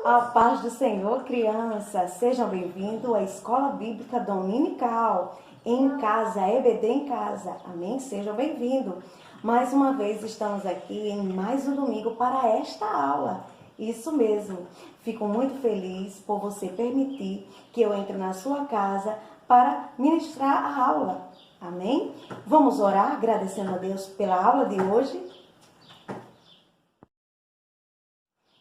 A paz do Senhor, crianças, sejam bem-vindos à Escola Bíblica Dominical, em casa, EBD em casa, amém? Sejam bem-vindos. Mais uma vez estamos aqui em mais um domingo para esta aula, isso mesmo. Fico muito feliz por você permitir que eu entre na sua casa para ministrar a aula, amém? Vamos orar agradecendo a Deus pela aula de hoje?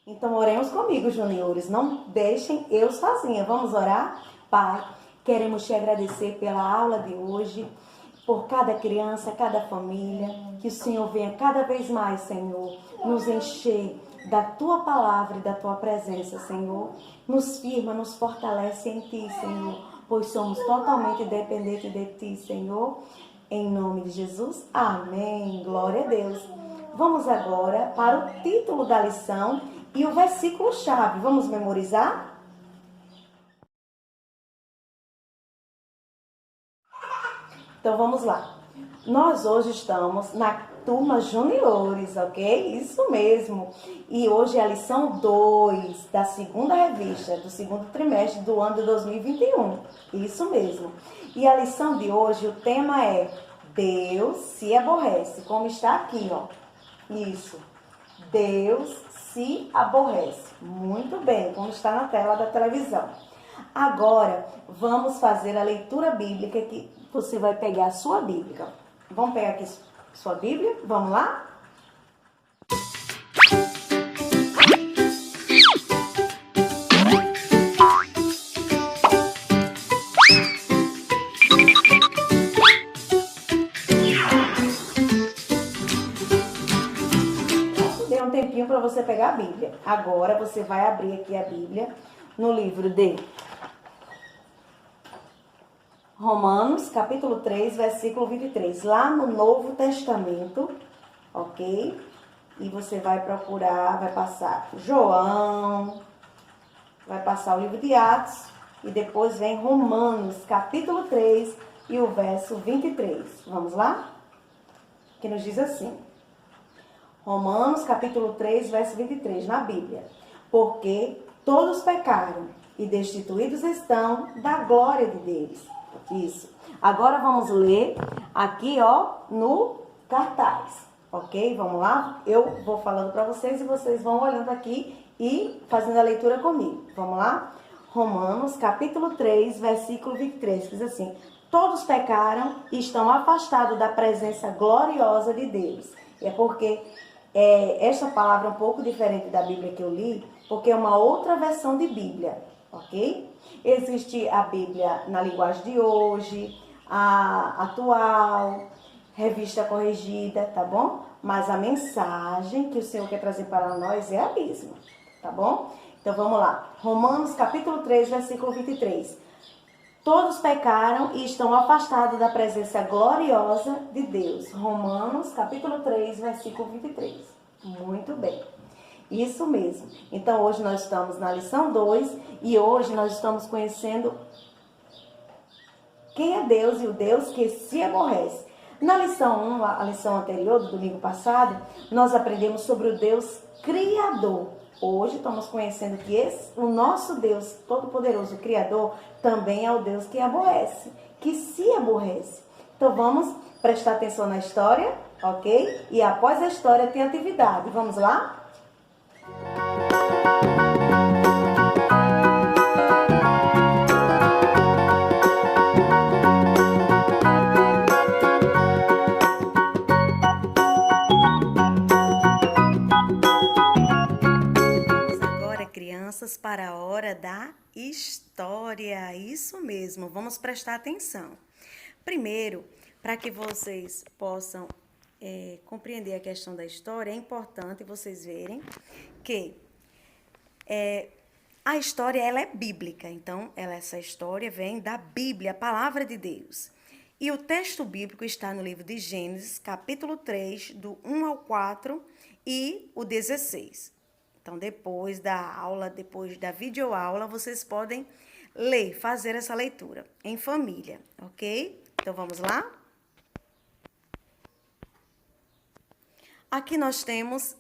Então, oremos comigo, juniores. Não deixem eu sozinha. Vamos orar? Pai, queremos te agradecer pela aula de hoje, por cada criança, cada família. Que o Senhor venha cada vez mais, Senhor, nos encher da tua palavra e da tua presença, Senhor. Nos firma, nos fortalece em ti, Senhor, pois somos totalmente dependentes de ti, Senhor. Em nome de Jesus, amém. Glória a Deus. Vamos agora para o título da lição e o versículo-chave. Vamos memorizar? Então vamos lá. Nós hoje estamos na turma juniores, ok? Isso mesmo. E hoje é a lição 2 da segunda revista, do segundo trimestre do ano de 2021. Isso mesmo. E a lição de hoje, o tema é Deus se aborrece, como está aqui, ó. Isso. Deus se aborrece. Muito bem, como está na tela da televisão. Agora, vamos fazer a leitura bíblica, que você vai pegar a sua Bíblia. Vamos pegar aqui sua Bíblia? Vamos lá? Para você pegar a Bíblia. Agora você vai abrir aqui a Bíblia no livro de Romanos, capítulo 3, versículo 23, lá no Novo Testamento, ok? E você vai procurar, vai passar João, vai passar o livro de Atos e depois vem Romanos, capítulo 3 e o verso 23. Vamos lá? Que nos diz assim: Romanos, capítulo 3, verso 23, na Bíblia. Porque todos pecaram e destituídos estão da glória de Deus. Isso. Agora vamos ler aqui, ó, no cartaz. Ok? Vamos lá? Eu vou falando para vocês e vocês vão olhando aqui e fazendo a leitura comigo. Vamos lá? Romanos, capítulo 3, versículo 23, diz assim: todos pecaram e estão afastados da presença gloriosa de Deus. É porque esta palavra é um pouco diferente da Bíblia que eu li, porque é uma outra versão de Bíblia, ok? Existe a Bíblia na linguagem de hoje, a atual, revista corrigida, tá bom? Mas a mensagem que o Senhor quer trazer para nós é a mesma, tá bom? Então vamos lá. Romanos capítulo 3, versículo 23. Todos pecaram e estão afastados da presença gloriosa de Deus. Romanos, capítulo 3, versículo 23. Muito bem. Isso mesmo. Então, hoje nós estamos na lição 2 e hoje nós estamos conhecendo quem é Deus e o Deus que se aborrece. Na lição 1, a lição anterior, do domingo passado, nós aprendemos sobre o Deus Criador. Hoje estamos conhecendo que o nosso Deus Todo-Poderoso, o Criador, também é o Deus que aborrece, que se aborrece. Então vamos prestar atenção na história, ok? E após a história tem atividade. Vamos lá? para a hora da história. Isso mesmo, vamos prestar atenção. Primeiro, para que vocês possam compreender a questão da história, é importante vocês verem que a história ela é bíblica. Então, essa história vem da Bíblia, a palavra de Deus. E o texto bíblico está no livro de Gênesis, capítulo 3, do 1 ao 4 e o 16. Então, depois da aula, depois da videoaula, vocês podem ler, fazer essa leitura em família, ok? Então, vamos lá? Aqui nós temos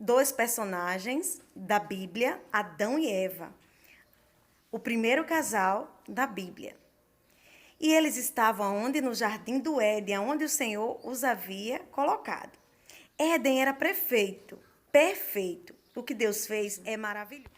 dois personagens da Bíblia, Adão e Eva. O primeiro casal da Bíblia. E eles estavam onde? No jardim do Éden, onde o Senhor os havia colocado. Éden era perfeito. O que Deus fez é maravilhoso.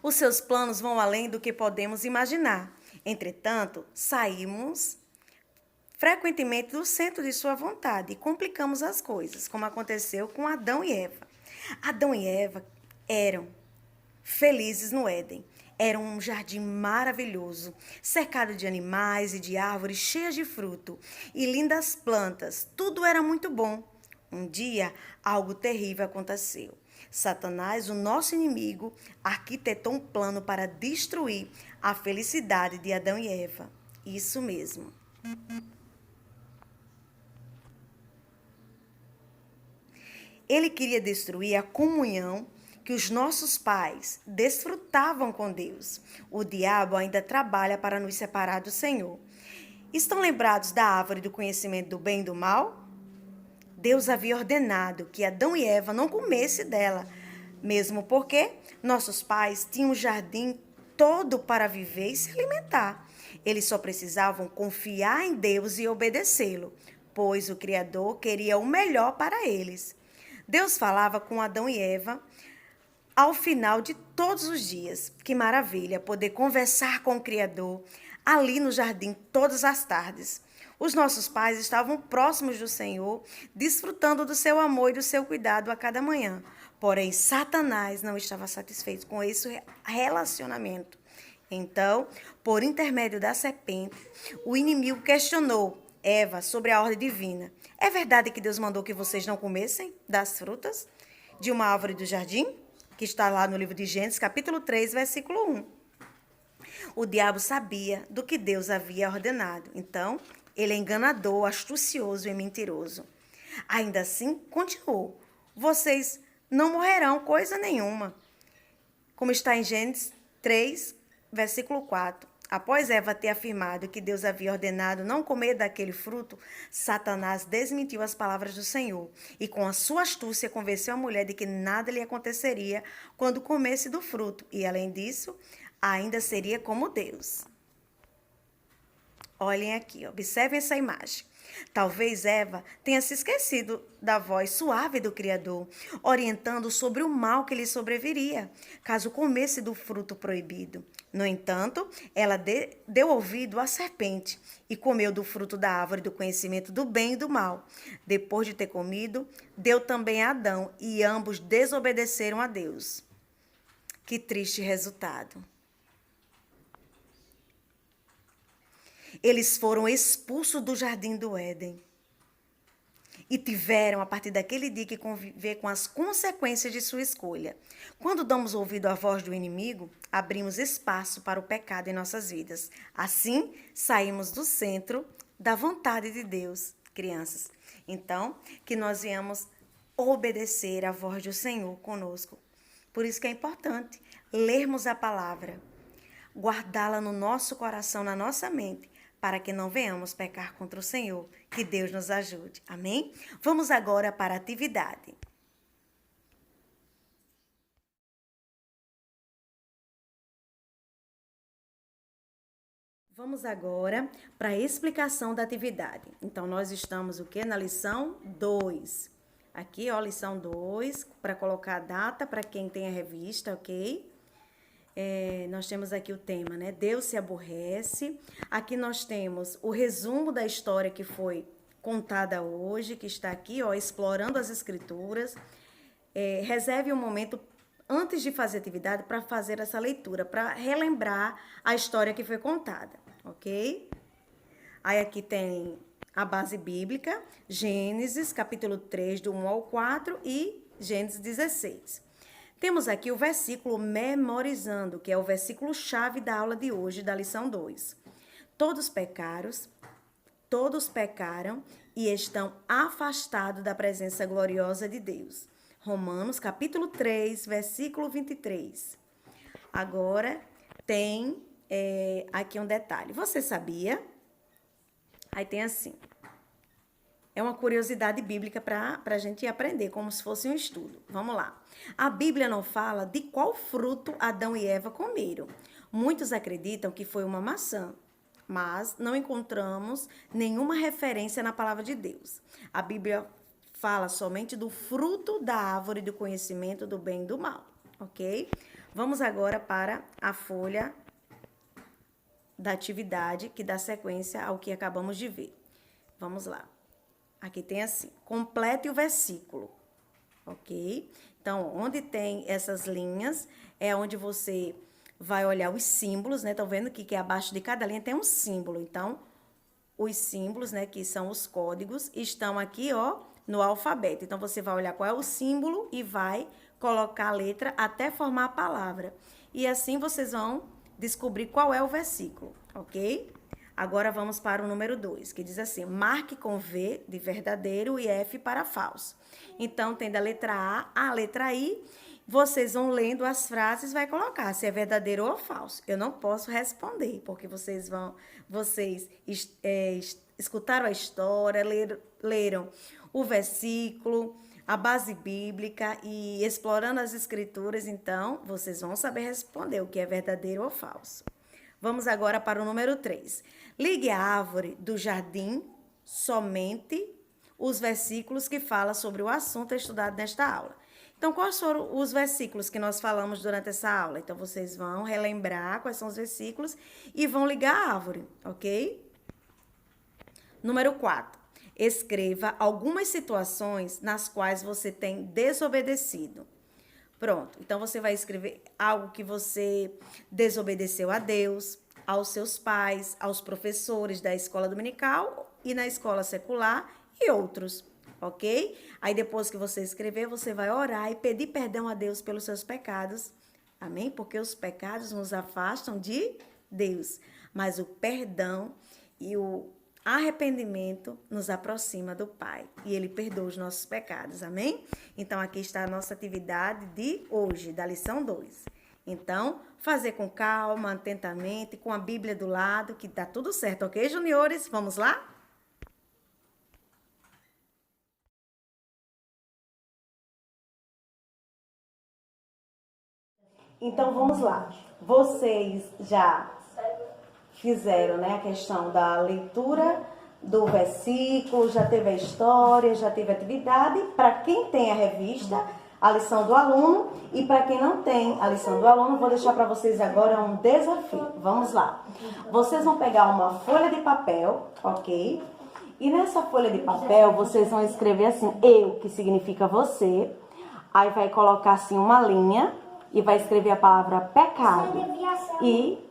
Os seus planos vão além do que podemos imaginar. Entretanto, saímos frequentemente do centro de sua vontade e complicamos as coisas, como aconteceu com Adão e Eva. Adão e Eva eram felizes no Éden. Era um jardim maravilhoso, cercado de animais e de árvores cheias de fruto e lindas plantas. Tudo era muito bom. Um dia, algo terrível aconteceu. Satanás, o nosso inimigo, arquitetou um plano para destruir a felicidade de Adão e Eva. Isso mesmo. Ele queria destruir a comunhão que os nossos pais desfrutavam com Deus. O diabo ainda trabalha para nos separar do Senhor. Estão lembrados da árvore do conhecimento do bem e do mal? Deus havia ordenado que Adão e Eva não comessem dela, mesmo porque nossos pais tinham um jardim todo para viver e se alimentar. Eles só precisavam confiar em Deus e obedecê-lo, pois o Criador queria o melhor para eles. Deus falava com Adão e Eva ao final de todos os dias. Que maravilha poder conversar com o Criador ali no jardim todas as tardes. Os nossos pais estavam próximos do Senhor, desfrutando do seu amor e do seu cuidado a cada manhã. Porém, Satanás não estava satisfeito com esse relacionamento. Então, por intermédio da serpente, o inimigo questionou Eva sobre a ordem divina. É verdade que Deus mandou que vocês não comessem das frutas de uma árvore do jardim? Que está lá no livro de Gênesis, capítulo 3, versículo 1. O diabo sabia do que Deus havia ordenado. Então, ele é enganador, astucioso e mentiroso. Ainda assim, continuou. Vocês não morrerão coisa nenhuma. Como está em Gênesis 3, versículo 4. Após Eva ter afirmado que Deus havia ordenado não comer daquele fruto, Satanás desmentiu as palavras do Senhor e, com a sua astúcia, convenceu a mulher de que nada lhe aconteceria quando comesse do fruto e, além disso, ainda seria como Deus. Olhem aqui, observem essa imagem. Talvez Eva tenha se esquecido da voz suave do Criador, orientando sobre o mal que lhe sobreviria, caso comesse do fruto proibido. No entanto, ela deu ouvido à serpente e comeu do fruto da árvore do conhecimento do bem e do mal. Depois de ter comido, deu também a Adão e ambos desobedeceram a Deus. Que triste resultado. Eles foram expulsos do jardim do Éden e tiveram, a partir daquele dia, que conviver com as consequências de sua escolha. Quando damos ouvido à voz do inimigo, abrimos espaço para o pecado em nossas vidas. Assim, saímos do centro da vontade de Deus, crianças. Então, que nós venhamos obedecer à voz do Senhor conosco. Por isso que é importante lermos a palavra, guardá-la no nosso coração, na nossa mente, para que não venhamos pecar contra o Senhor. Que Deus nos ajude. Amém? Vamos agora para a atividade. Vamos agora para a explicação da atividade. Então, nós estamos o quê? Na lição 2. Aqui, ó, lição 2, para colocar a data para quem tem a revista, ok? Nós temos aqui o tema, né? Deus se aborrece. Aqui nós temos o resumo da história que foi contada hoje, que está aqui, ó, explorando as escrituras. Reserve um momento antes de fazer atividade, para fazer essa leitura, para relembrar a história que foi contada, ok? Aí aqui tem a base bíblica, Gênesis, capítulo 3, do 1 ao 4 e Gênesis 16. Temos aqui o versículo memorizando, que é o versículo-chave da aula de hoje, da lição 2. Todos pecaram e estão afastados da presença gloriosa de Deus. Romanos, capítulo 3, versículo 23. Agora, tem aqui um detalhe. Você sabia? Aí tem assim. É uma curiosidade bíblica para a gente aprender, como se fosse um estudo. Vamos lá. A Bíblia não fala de qual fruto Adão e Eva comeram. Muitos acreditam que foi uma maçã, mas não encontramos nenhuma referência na palavra de Deus. A Bíblia fala somente do fruto da árvore do conhecimento do bem e do mal, ok? Vamos agora para a folha da atividade que dá sequência ao que acabamos de ver. Vamos lá. Aqui tem assim, complete o versículo, ok? Então, onde tem essas linhas, é onde você vai olhar os símbolos, né? Estão vendo que abaixo de cada linha tem um símbolo. Então, os símbolos, né, que são os códigos, estão aqui, ó, no alfabeto. Então, você vai olhar qual é o símbolo e vai colocar a letra até formar a palavra. E assim vocês vão descobrir qual é o versículo, ok? Agora vamos para o número 2, que diz assim, marque com V de verdadeiro e F para falso. Então, tem da letra A à letra I, vocês vão lendo as frases e vai colocar se é verdadeiro ou falso. Eu não posso responder, porque vocês escutaram a história, leram o versículo, a base bíblica e explorando as escrituras, então, vocês vão saber responder o que é verdadeiro ou falso. Vamos agora para o número 3. Ligue a árvore do jardim somente os versículos que falam sobre o assunto estudado nesta aula. Então, quais foram os versículos que nós falamos durante essa aula? Então, vocês vão relembrar quais são os versículos e vão ligar a árvore, ok? Número 4. Escreva algumas situações nas quais você tem desobedecido. Pronto, então você vai escrever algo que você desobedeceu a Deus, aos seus pais, aos professores da escola dominical e na escola secular e outros, ok? Aí depois que você escrever, você vai orar e pedir perdão a Deus pelos seus pecados, amém? Porque os pecados nos afastam de Deus, mas o perdão e o arrependimento nos aproxima do Pai e Ele perdoa os nossos pecados, amém? Então, aqui está a nossa atividade de hoje, da lição 2. Então, fazer com calma, atentamente, com a Bíblia do lado, que tá tudo certo, ok, juniores? Vamos lá? Então, vamos lá. Vocês já fizeram, né, a questão da leitura do versículo, já teve a história, já teve a atividade. Para quem tem a revista, a lição do aluno, e para quem não tem a lição do aluno, vou deixar para vocês agora um desafio. Vamos lá. Vocês vão pegar uma folha de papel, ok? E nessa folha de papel, vocês vão escrever assim, eu, que significa você. Aí vai colocar assim uma linha e vai escrever a palavra pecado. E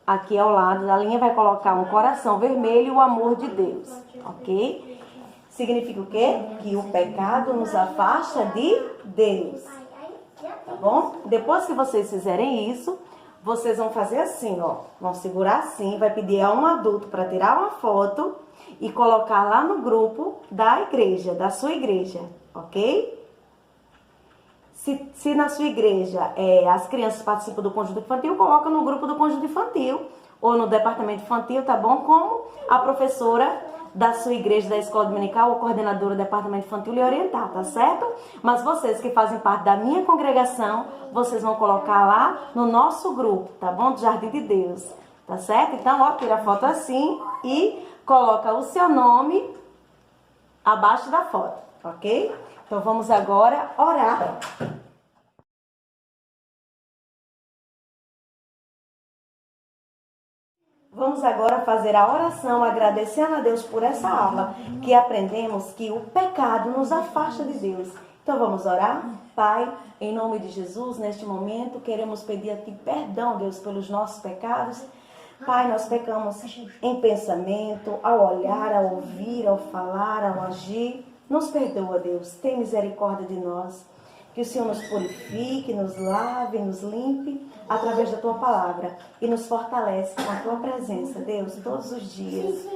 aqui ao lado da linha vai colocar um coração vermelho e o amor de Deus, ok? Significa o quê? Que o pecado nos afasta de Deus, tá bom? Depois que vocês fizerem isso, vocês vão fazer assim, ó. Vão segurar assim, vai pedir a um adulto para tirar uma foto e colocar lá no grupo da igreja, da sua igreja, ok? Se na sua igreja as crianças participam do conjunto infantil, coloca no grupo do conjunto infantil ou no departamento infantil, tá bom? Como a professora da sua igreja, da escola dominical ou coordenadora do departamento infantil lhe orientar, tá certo? Mas vocês que fazem parte da minha congregação, vocês vão colocar lá no nosso grupo, tá bom? Do Jardim de Deus, tá certo? Então, ó, tira a foto assim e coloca o seu nome abaixo da foto, ok? Então, vamos agora orar. Vamos agora fazer a oração, agradecendo a Deus por essa aula, que aprendemos que o pecado nos afasta de Deus Então vamos orar? Pai, em nome de Jesus, neste momento, queremos pedir a Ti perdão, Deus, pelos nossos pecados. Pai, nós pecamos em pensamento, ao olhar, ao ouvir, ao falar, ao agir. Nos perdoa, Deus, tem misericórdia de nós. Que o Senhor nos purifique, nos lave, nos limpe através da Tua palavra e nos fortalece com a Tua presença, Deus, todos os dias.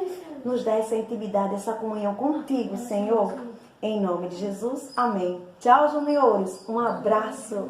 Nos dá essa intimidade, essa comunhão contigo, Senhor. Em nome de Jesus, amém. Tchau, juniores. Um abraço.